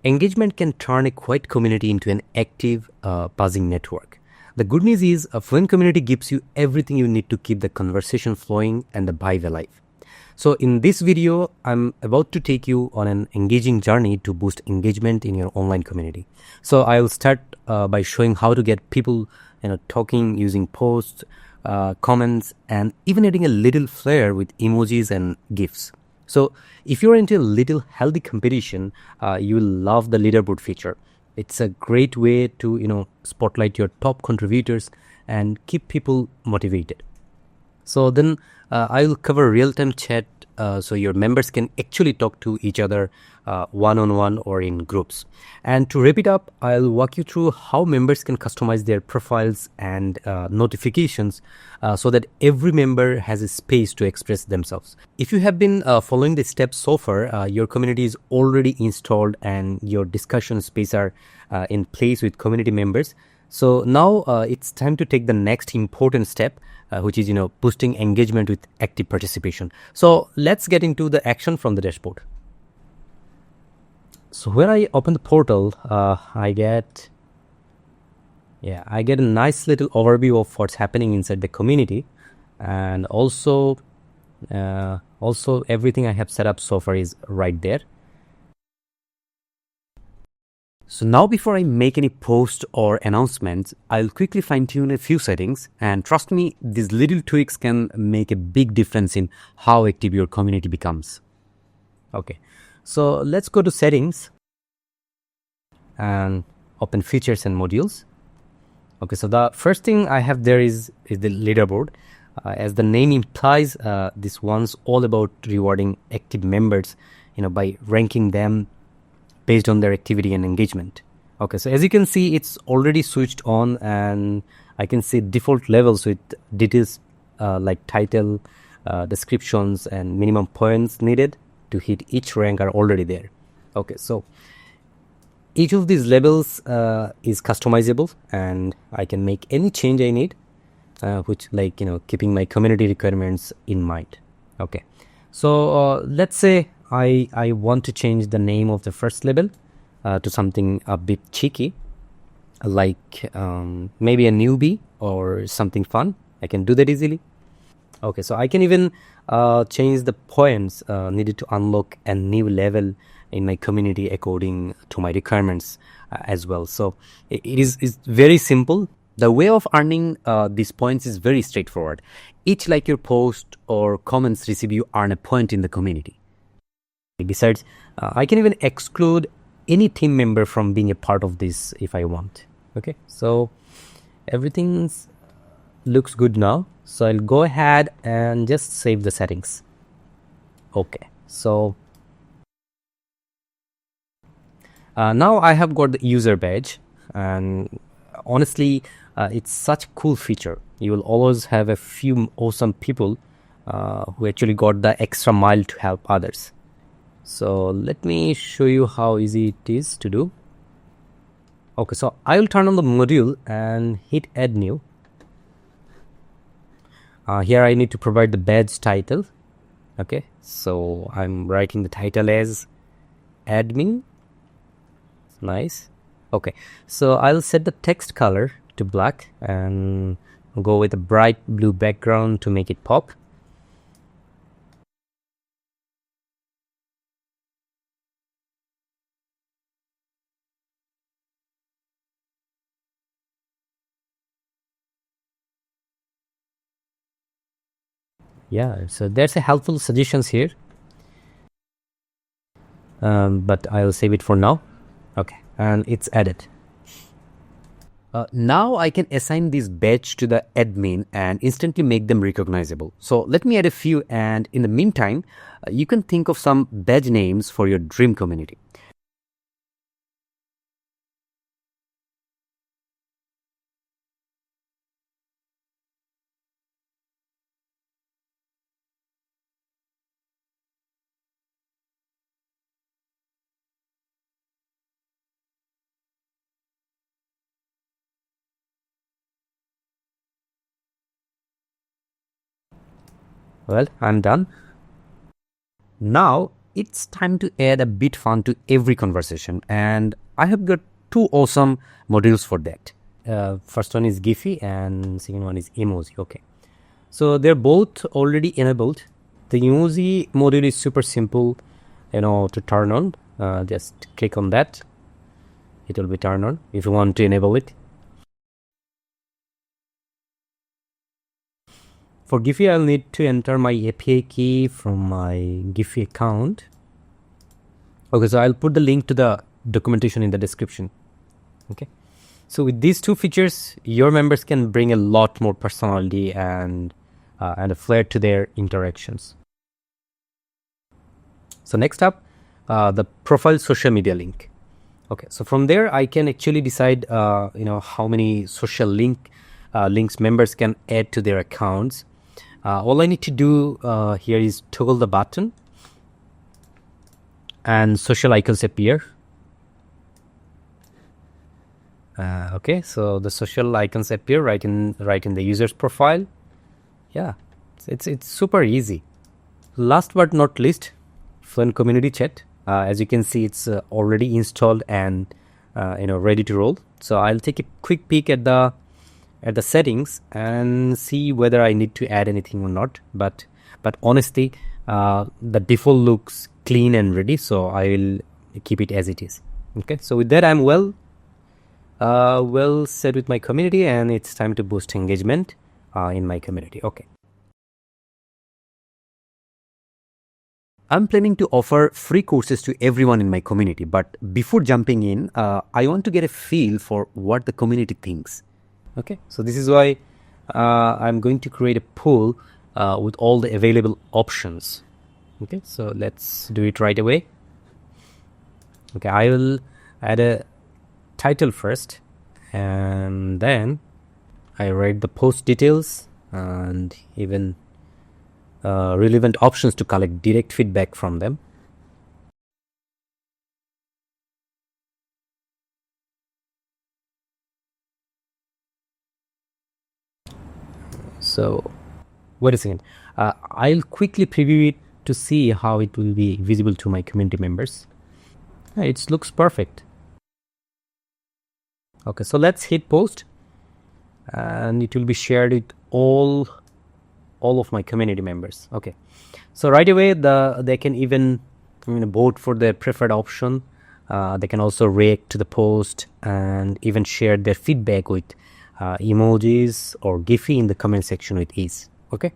engagement can turn a quiet community into an active, buzzing network. The good news is FluentCommunity gives you everything you need to keep the conversation flowing and the vibe alive. So in this video, I'm about to take you on an engaging journey to boost engagement in your online community. So I'll start by showing how to get people talking using posts, comments, and even adding a little flair with emojis and GIFs. So if you're into a little healthy competition, you will love the leaderboard feature. It's a great way to spotlight your top contributors and keep people motivated. So then I will cover real-time chat so your members can actually talk to each other one-on-one or in groups. And to wrap it up, I'll walk you through how members can customize their profiles and notifications so that every member has a space to express themselves. If you have been following the steps so far, your community is already installed and your discussion space are in place with community members. So now it's time to take the next important step, which is boosting engagement with active participation. So let's get into the action from the dashboard. So when I open the portal, I get a nice little overview of what's happening inside the community, and also everything I have set up so far is right there. So now before I make any post or announcements, I'll quickly fine-tune a few settings, and trust me, these little tweaks can make a big difference in how active your community becomes. Okay, so let's go to settings and open features and modules. Okay, so the first thing I have there is the leaderboard. As the name implies, this one's all about rewarding active members, by ranking them based on their activity and engagement. Okay, so as you can see, it's already switched on, and I can see default levels with details like title, descriptions, and minimum points needed to hit each rank are already there. Okay, so each of these levels is customizable, and I can make any change I need, which keeping my community requirements in mind. Okay, so let's say I want to change the name of the first level to something a bit cheeky, like maybe a newbie or something fun. I can do that easily. Okay, so I can even change the points needed to unlock a new level in my community according to my requirements as well. So it is very simple. The way of earning these points is very straightforward. Each like your post or comments receive you earn a point in the community. Besides, I can even exclude any team member from being a part of this if I want. Okay, so everything looks good now. So I'll go ahead and just save the settings. Okay, so now I have got the user badge, and honestly, it's such a cool feature. You will always have a few awesome people who actually got the extra mile to help others. So let me show you how easy it is to do. Okay, so I will turn on the module and hit add new. Here I need to provide the badge title. Okay, so I'm writing the title as admin. Nice. Okay, so I'll set the text color to black and go with a bright blue background to make it pop. Yeah, so there's a helpful suggestions here, but I'll save it for now. Okay, and it's added. Now I can assign this badge to the admin and instantly make them recognizable. So let me add a few, and in the meantime, you can think of some badge names for your dream community. Well, I'm done. Now it's time to add a bit fun to every conversation, and I have got two awesome modules for that. First one is Giphy and second one is emoji. Okay, so they're both already enabled. The emoji module is super simple, to turn on. Just click on that. It will be turned on if you want to enable it. For Giphy, I'll need to enter my API key from my Giphy account. Okay, so I'll put the link to the documentation in the description. Okay, so with these two features, your members can bring a lot more personality and a flair to their interactions. So next up, the profile social media link. Okay, so from there I can actually decide, how many social links members can add to their accounts. All I need to do here is toggle the button, and social icons appear. Okay, so the social icons appear right in the user's profile. Yeah, it's super easy. Last but not least, FluentCommunity chat. As you can see, it's already installed and ready to roll. So I'll take a quick peek at the settings and see whether I need to add anything or not. But honestly, the default looks clean and ready, so I will keep it as it is. Okay, so with that, I'm well set with my community, and it's time to boost engagement in my community. Okay. I'm planning to offer free courses to everyone in my community, but before jumping in, I want to get a feel for what the community thinks. Okay, so this is why I'm going to create a poll with all the available options. Okay, so let's do it right away. Okay, I will add a title first, and then I write the post details and even relevant options to collect direct feedback from them. So wait a second, I'll quickly preview it to see how it will be visible to my community members. It looks perfect. Okay, so let's hit post, and it will be shared with all of my community members. Okay, so right away they can even vote for their preferred option. They can also react to the post and even share their feedback with emojis or Giphy in the comment section with ease. Okay,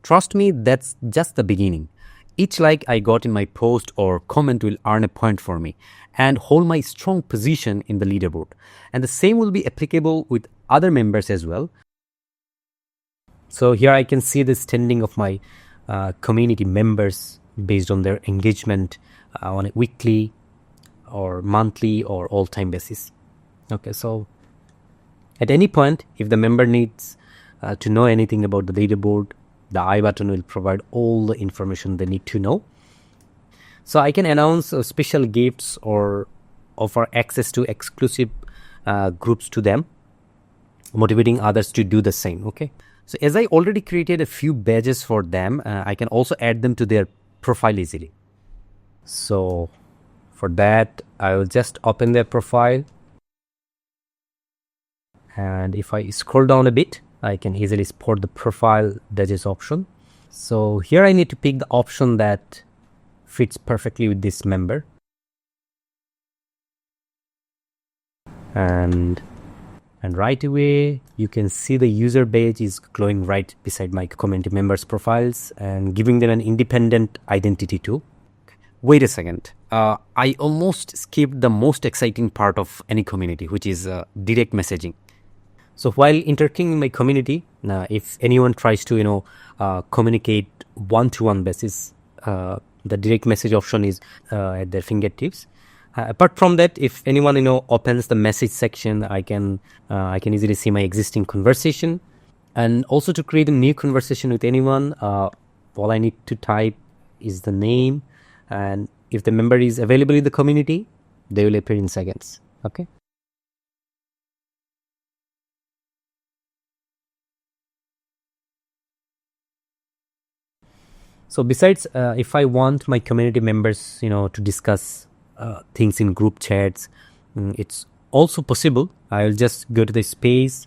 trust me, that's just the beginning. Each like I got in my post or comment will earn a point for me and hold my strong position in the leaderboard. And the same will be applicable with other members as well. So here I can see the standing of my community members based on their engagement on a weekly or monthly or all-time basis. Okay, so at any point, if the member needs to know anything about the leaderboard, the I button will provide all the information they need to know. So I can announce special gifts or offer access to exclusive groups to them, motivating others to do the same. Okay, so as I already created a few badges for them, I can also add them to their profile easily. So for that, I will just open their profile, and if I scroll down a bit, I can easily spot the profile badges option. So here I need to pick the option that fits perfectly with this member, and right away you can see the user badge is glowing right beside my community members' profiles and giving them an independent identity too. Wait a second, I almost skipped the most exciting part of any community, which is direct messaging. So while interacting in my community, if anyone tries to communicate one-to-one basis, the direct message option is at their fingertips. Apart from that, if anyone opens the message section, I can easily see my existing conversation. And also to create a new conversation with anyone, all I need to type is the name, and if the member is available in the community, they will appear in seconds. Okay. So besides, if I want my community members, to discuss things in group chats, it's also possible. I'll just go to the space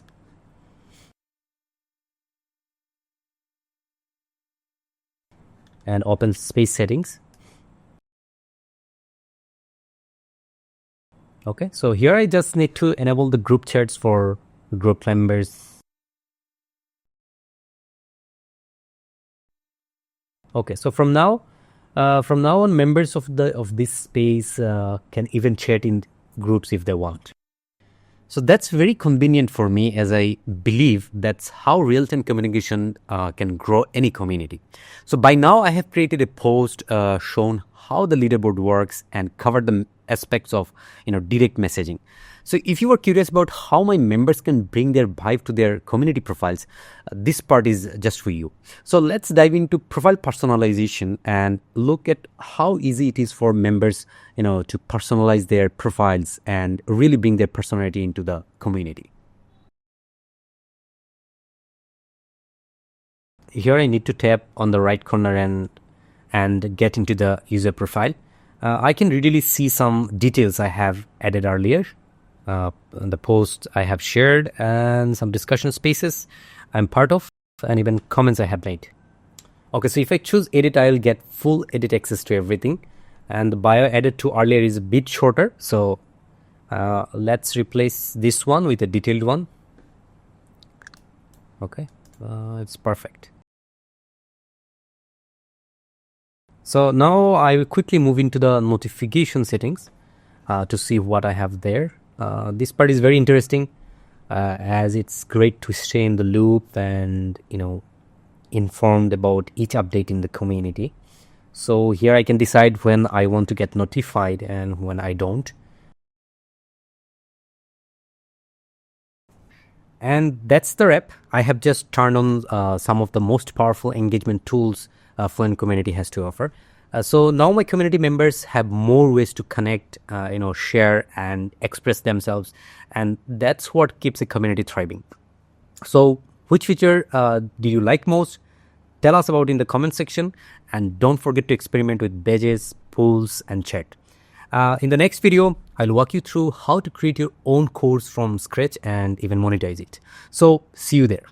and open space settings. Okay, so here I just need to enable the group chats for group members. Okay, so from now on, members of this space can even chat in groups if they want. So that's very convenient for me, as I believe that's how real-time communication can grow any community. So by now I have created a post, shown how the leaderboard works and covered the aspects of direct messaging. So if you are curious about how my members can bring their vibe to their community profiles, this part is just for you. So let's dive into profile personalization and look at how easy it is for members to personalize their profiles and really bring their personality into the community. Here I need to tap on the right corner and get into the user profile. I can really see some details I have added earlier. The post I have shared and some discussion spaces I'm part of, and even comments I have made. Okay, so if I choose edit, I'll get full edit access to everything, and the bio added to earlier is a bit shorter, so let's replace this one with a detailed one. Okay, it's perfect. So now I will quickly move into the notification settings to see what I have there. This part is very interesting, as it's great to stay in the loop and informed about each update in the community. So here I can decide when I want to get notified and when I don't. And that's the wrap. I have just turned on some of the most powerful engagement tools FluentCommunity has to offer. So now my community members have more ways to connect, share and express themselves, and that's what keeps a community thriving. So which feature do you like most? Tell us about in the comment section, and don't forget to experiment with badges, polls and chat. In the next video, I'll walk you through how to create your own course from scratch and even monetize it. So see you there.